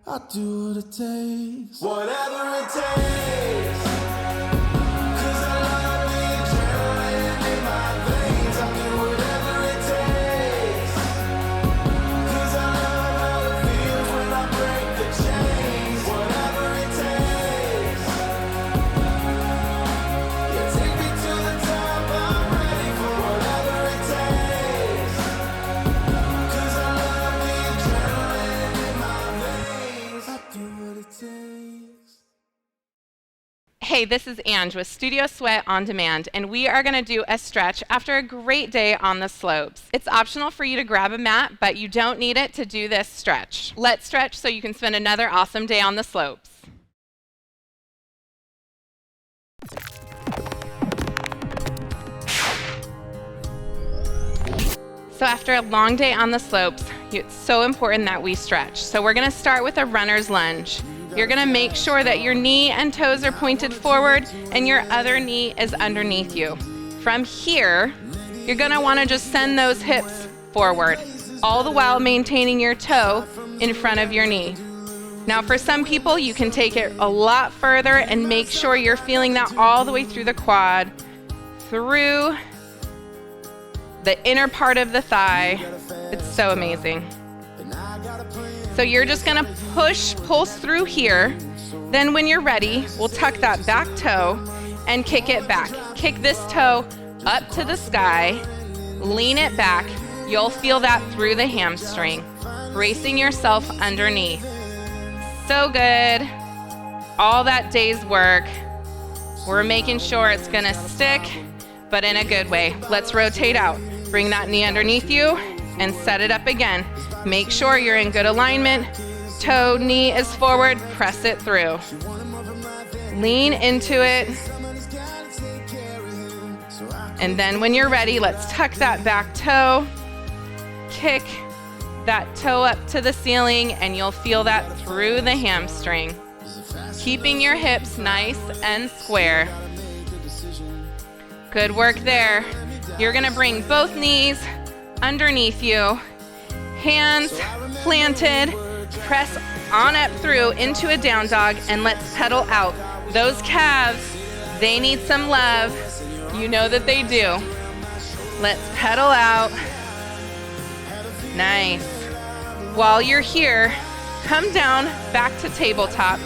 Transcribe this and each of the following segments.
I'll do what it takes. Whatever it takes. 'Cause I love the adrenaline in my veins. I'll do whatever it takes. 'Cause I love how it feels when I break the chains. Whatever it takes. You take me to the top. I'm ready for whatever it takes. 'Cause I love the adrenaline in my veins. I'll do what it takes. Hey, this is Ange with Studio Sweat On Demand, and we are going to do a stretch after a great day on the slopes. It's optional for you to grab a mat, but you don't need it to do this stretch. Let's stretch so you can spend another awesome day on the slopes. So after a long day on the slopes, it's so important that we stretch. So we're going to start with a runner's lunge. You're going to make sure that your knee and toes are pointed forward and your other knee is underneath you. From here, you're going to want to just send those hips forward, all the while maintaining your toe in front of your knee. Now for some people, you can take it a lot further and make sure you're feeling that all the way through the quad, through the inner part of the thigh. It's so amazing. So you're just gonna pulse through here. Then when you're ready, we'll tuck that back toe and kick it back. Kick this toe up to the sky, lean it back. You'll feel that through the hamstring, bracing yourself underneath. So good. All that day's work. We're making sure it's gonna stick, but in a good way. Let's rotate out. Bring that knee underneath you and set it up again. Make sure you're in good alignment. Toe, knee is forward, press it through. Lean into it. And then when you're ready, let's tuck that back toe. Kick that toe up to the ceiling and you'll feel that through the hamstring. Keeping your hips nice and square. Good work there. You're gonna bring both knees underneath you. Hands planted, press on up through into a down dog, and let's pedal out. Those calves, they need some love. You know that they do. Let's pedal out. Nice. While you're here, come down back to tabletop.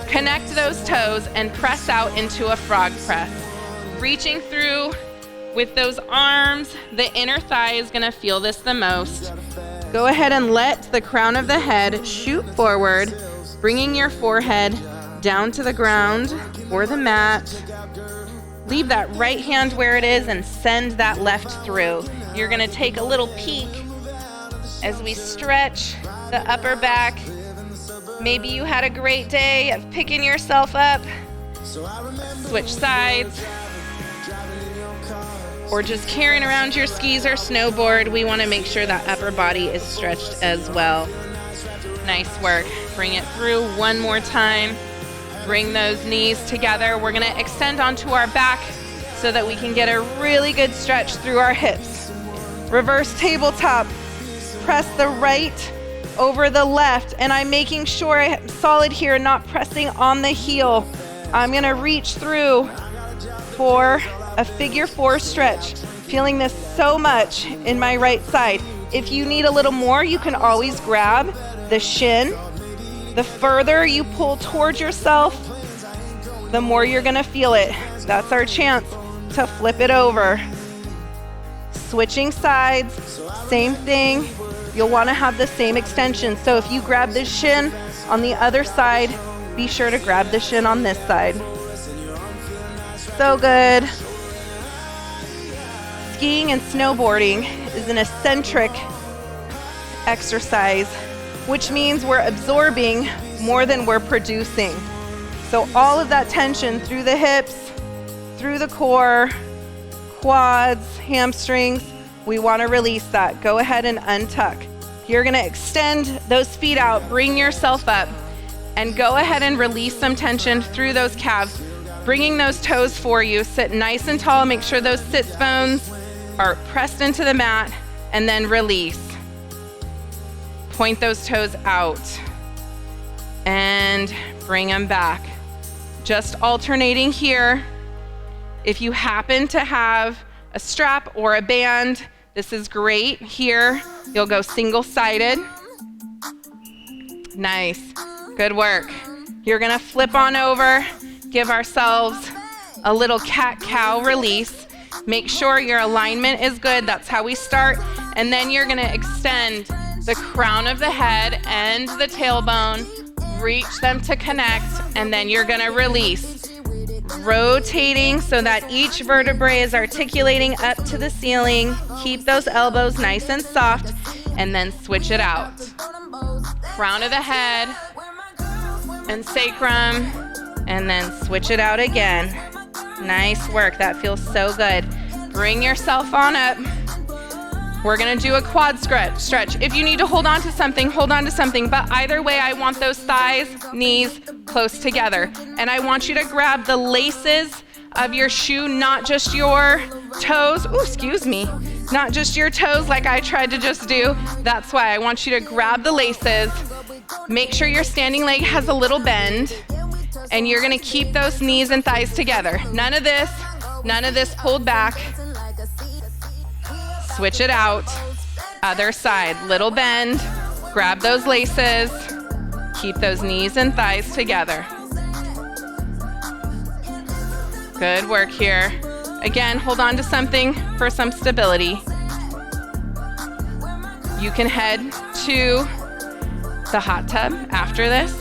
Connect those toes and press out into a frog press. Reaching through with those arms, the inner thigh is gonna feel this the most. Go ahead and let the crown of the head shoot forward, bringing your forehead down to the ground or the mat. Leave that right hand where it is and send that left through. You're gonna take a little peek as we stretch the upper back. Maybe you had a great day of picking yourself up. Switch sides. Or just carrying around your skis or snowboard. We want to make sure that upper body is stretched as well. Nice work. Bring it through one more time. Bring those knees together. We're going to extend onto our back so that we can get a really good stretch through our hips. Reverse tabletop. Press the right over the left, and I'm making sure I'm solid here, not pressing on the heel. I'm going to reach through for a figure four stretch. Feeling this so much in my right side. If you need a little more, you can always grab the shin. The further you pull towards yourself, the more you're gonna feel it. That's our chance to flip it over. Switching sides, same thing. You'll wanna have the same extension. So if you grab the shin on the other side, be sure to grab the shin on this side. So good. Skiing and snowboarding is an eccentric exercise, which means we're absorbing more than we're producing. So all of that tension through the hips, through the core, quads, hamstrings, we want to release that. Go ahead and untuck. You're going to extend those feet out, bring yourself up, and go ahead and release some tension through those calves, bringing those toes for you. Sit nice and tall. Make sure those sits bones are pressed into the mat, and then release. Point those toes out. and bring them back. Just alternating here. If you happen to have a strap or a band, this is great. Here, you'll go single-sided. Nice, good work. You're gonna flip on over, give ourselves a little cat-cow release. Make sure your alignment is good, that's how we start. And then you're gonna extend the crown of the head and the tailbone, reach them to connect, and then you're gonna release. Rotating so that each vertebrae is articulating up to the ceiling. Keep those elbows nice and soft, and then switch it out. Crown of the head and sacrum, and then switch it out again. Nice work, that feels so good. Bring yourself on up. We're gonna do a quad stretch. If you need to hold on to something, hold on to something. But either way, I want those thighs, knees close together. And I want you to grab the laces of your shoe, not just your toes. Ooh, excuse me. Not just your toes like I tried to just do. That's why I want you to grab the laces. Make sure your standing leg has a little bend. And you're gonna keep those knees and thighs together. None of this pulled back. Switch it out. Other side, little bend. Grab those laces. Keep those knees and thighs together. Good work here. Again, hold on to something for some stability. You can head to the hot tub after this.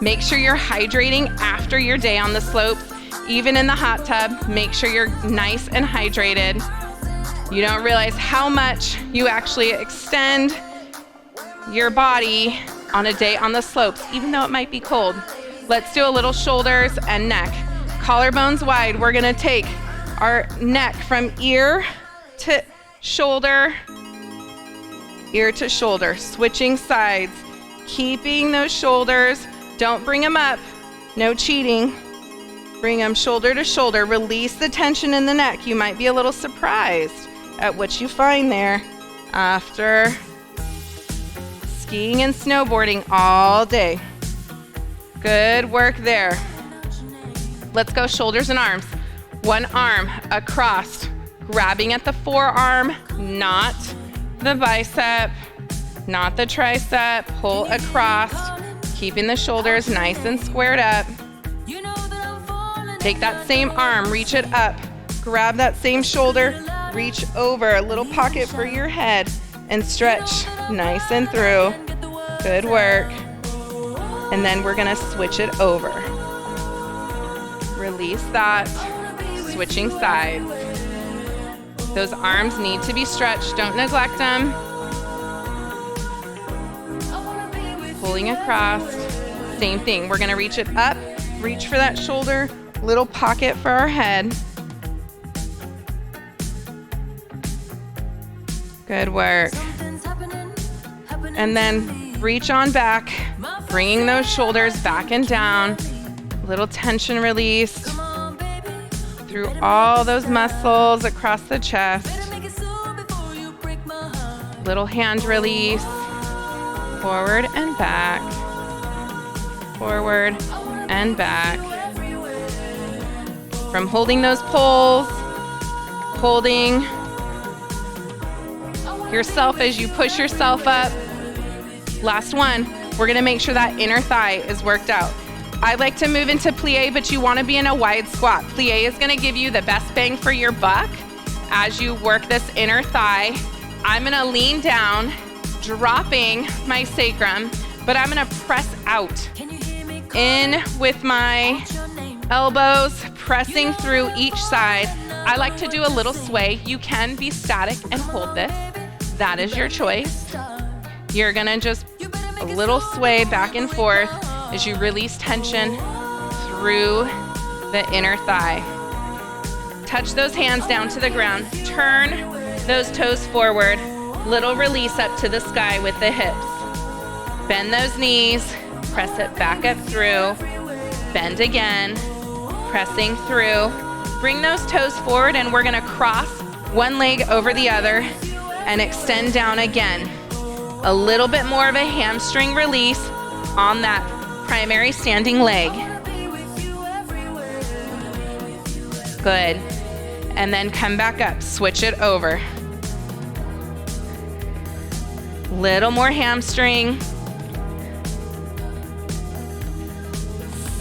Make sure you're hydrating after your day on the slopes. Even in the hot tub, make sure you're nice and hydrated. You don't realize how much you actually extend your body on a day on the slopes, even though it might be cold. Let's do a little shoulders and neck. Collarbones wide. We're gonna take our neck from ear to shoulder, switching sides, keeping those shoulders. Don't bring them up, no cheating. Bring them shoulder to shoulder. Release the tension in the neck. You might be a little surprised at what you find there after skiing and snowboarding all day. Good work there. Let's go shoulders and arms. One arm across, grabbing at the forearm, not the bicep, not the tricep. Pull across, keeping the shoulders nice and squared up. Take that same arm, reach it up, grab that same shoulder, reach over, a little pocket for your head, and stretch nice and through. Good work. And then we're gonna switch it over. Release that, switching sides. Those arms need to be stretched, don't neglect them. Pulling across, same thing. We're gonna reach it up, reach for that shoulder, little pocket for our head. Good work. And then reach on back, bringing those shoulders back and down. Little tension release through all those muscles across the chest. Little hand release, forward and back, forward and back. From holding those poles, holding yourself as you push yourself up. Last one, we're gonna make sure that inner thigh is worked out. I like to move into plie, but you wanna be in a wide squat. Plie is gonna give you the best bang for your buck as you work this inner thigh. I'm gonna lean down, dropping my sacrum, but I'm gonna press out. In with my elbows, pressing through each side. I like to do a little sway. You can be static and hold this. That is your choice. You're gonna just a little sway back and forth as you release tension through the inner thigh. Touch those hands down to the ground. Turn those toes forward. Little release up to the sky with the hips. Bend those knees. Press it back up through. Bend again. Pressing through. Bring those toes forward and we're gonna cross one leg over the other and extend down again. A little bit more of a hamstring release on that primary standing leg. Good. And then come back up, switch it over. Little more hamstring.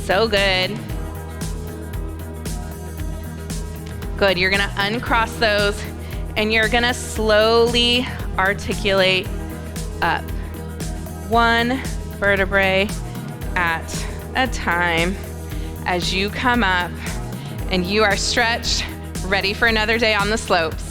So good. Good, you're gonna uncross those and you're gonna slowly articulate up. One vertebrae at a time as you come up and you are stretched, ready for another day on the slopes.